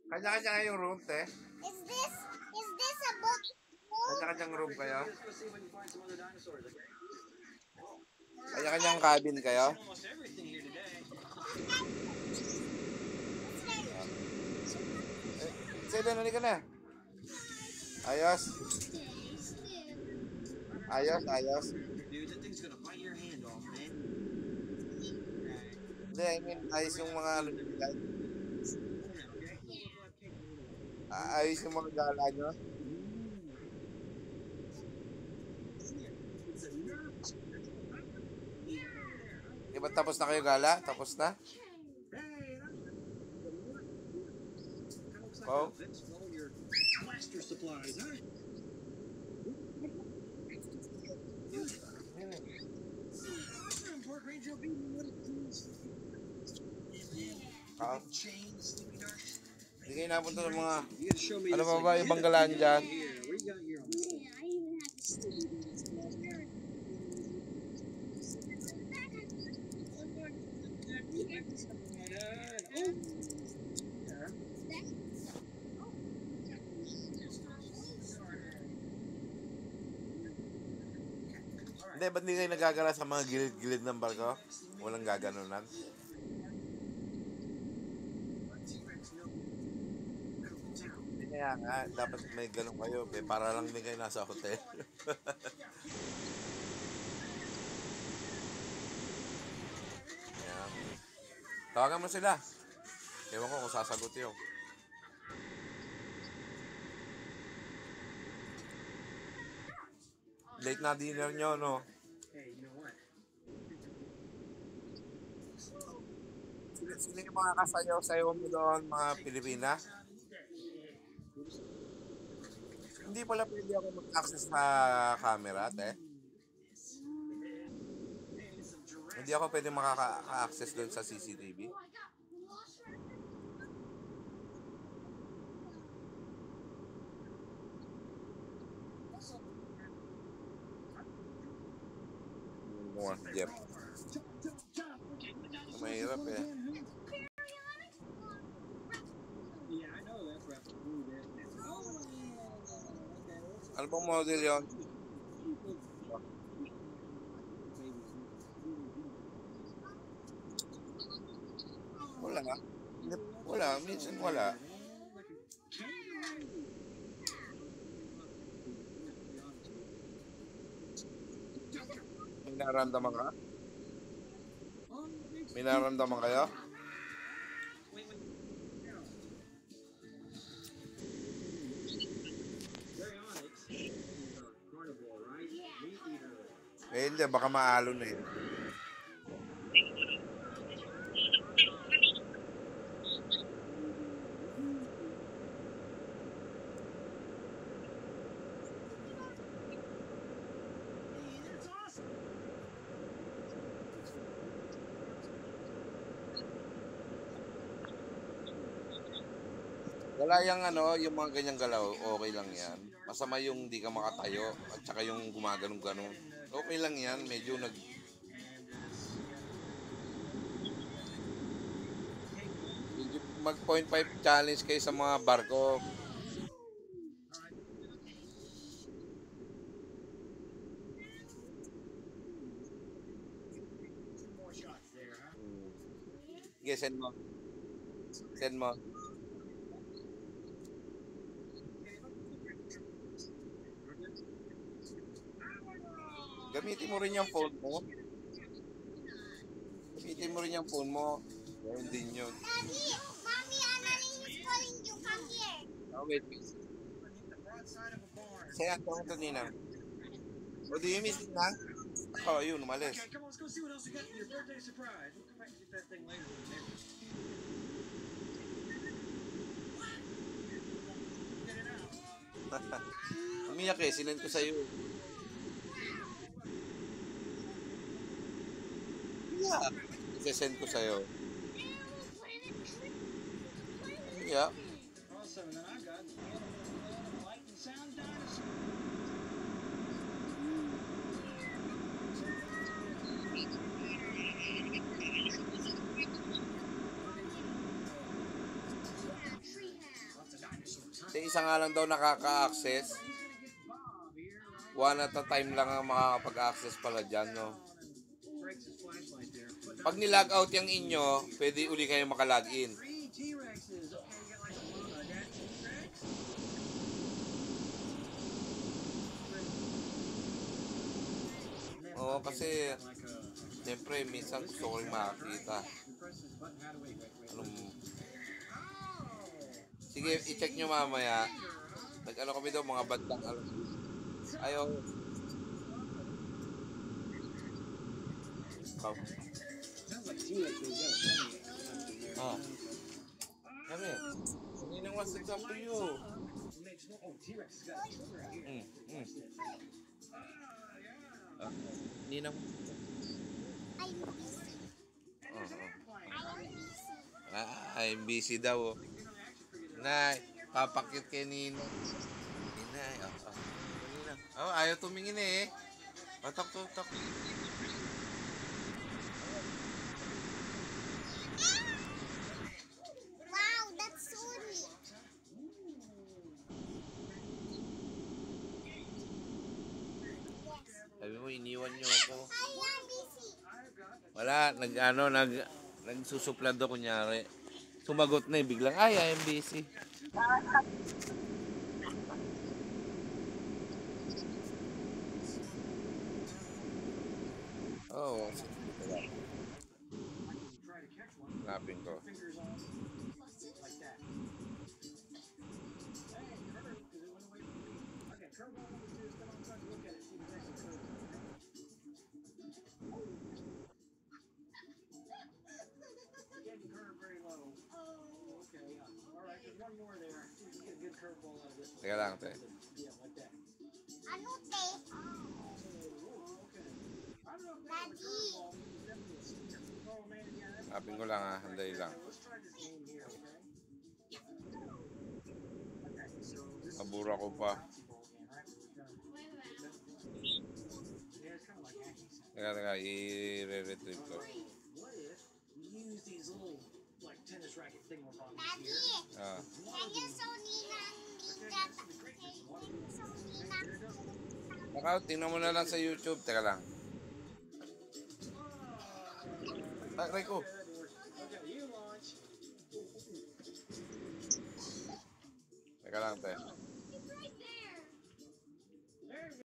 Kanya-kanya kayong room, te? Is this a book? Kanya-kanyang room kayo? Kanya-kanyang cabin kayo? Sige, nani ka na. Ayos. Ayos, ayos. Hindi, I mean, ayos yung mga ayos yung mga gala nyo. Di ba tapos na kayo gala? Tapos na? Oh? Hindi kayo napunta ng mga ano pa ba ibang galaan dyan? Hindi, ba't hindi kayo nagagala sa mga gilid-gilid ng barko? Walang gaganunan? Kaya nga, dapat may ganun kayo. Para lang din kayo nasa hotel. Ayan. Tawagan mo sila. Ewan ko kung sasagot yun. Late na dinner nyo, no? Sino yung mga kasayaw-sayaw mo doon, mga Pilipina? Hindi pala pwede ako mag-access sa camera, te. Hindi ako pwede makaka-access doon sa CCTV. Jeff. Mahirap eh. Ano bang model yun? Wala. Wala. Minsan wala. May nararamdaman ka? May nararamdaman kayo? Eh hindi, baka maalo na eh. Wala yung yung mga ganyang galaw, okay lang yan. Masama yung hindi ka makatayo at saka yung gumaganong-ganon. Okay lang yan, medyo mag 0.5 challenge kayo sa mga barko. Sige, send mo. Send mo. Gamitin mo rin yung phone mo. Gamitin mo rin yung phone mo. Gawin din yun. Daddy, Mommy, Annalyn is calling you. Come here. Oh, wait. Say to Nina. Oh, do you miss Nina? Oh, yun, umalis. Okay, come on, let's go see what else you got for your birthday surprise. We'll come back and get that thing later. Umiyak eh, sinend ko sa'yo. Yeah. Isesend ko sa'yo. Yeah. Awesome, and then I got light and sound dinosaur. isa nga lang daw nakaka-access. One at a time lang ang makakapag-access pala dyan, no? Breaks his flashlight there. But Pag nilag out yung inyo, pwede uli kayo makalog in. 3 T-Rexes. Okay, you got like a lot of that T-Rex. Oo, kasi Like a siyempre minsan gusto ko rin makakita. press this button. How do wait? Anong... Sige, i-check nyo mamaya. Nag-ano kami daw, mga bandang ayaw. Sounds like T-Rex was got Ah. Come here. Ninang wants to talk to you. Oh, T-Rex has got a tumor out here. Ninang... I'm busy. Oh, I'm busy. I'm busy daw. Nay, papakit kay Ninang. Ninay, Ninang. Oh, ayaw tumingin eh. Patak. Wow, that's so neat. Sabi mo, iniwan niyo ako. I am busy. Wala, nagsusuplado kunyari. Sumagot na eh, biglang, ay, I'm busy. Oo. Try to catch one. Hanapin ko. Fingers on like that. Hey, Kurt, because it went away from me. Okay, Kurt, what I want to do is come on, try to look at it, see if it's actually Kurt. Getting Kurt very low. Okay, yeah. All right, there's one more there. See if we can get a good curveball out of this one. Teka lang, te. Yeah, like that. Ano, te? Oh, okay. I don't know if that was a Daddy. curveball. It was definitely a sneaker. Oh, man, yeah, that's Hanapin ko lang ha, handay lang. Let's try this game here, okay? Okay, so this is Nabura ko pa. bouncy ball game, right? Yeah, it's kind of like hacking sound. Teka, i-retrieve ko. What if we use these little, like, tennis racket thingamabobs Daddy, here? Ah. can you show Ninang ninja? Can you show Ninang? Baka, tingnan mo na lang sa YouTube. Teka lang. Takray ko. Okay, you launch. Teka lang, te.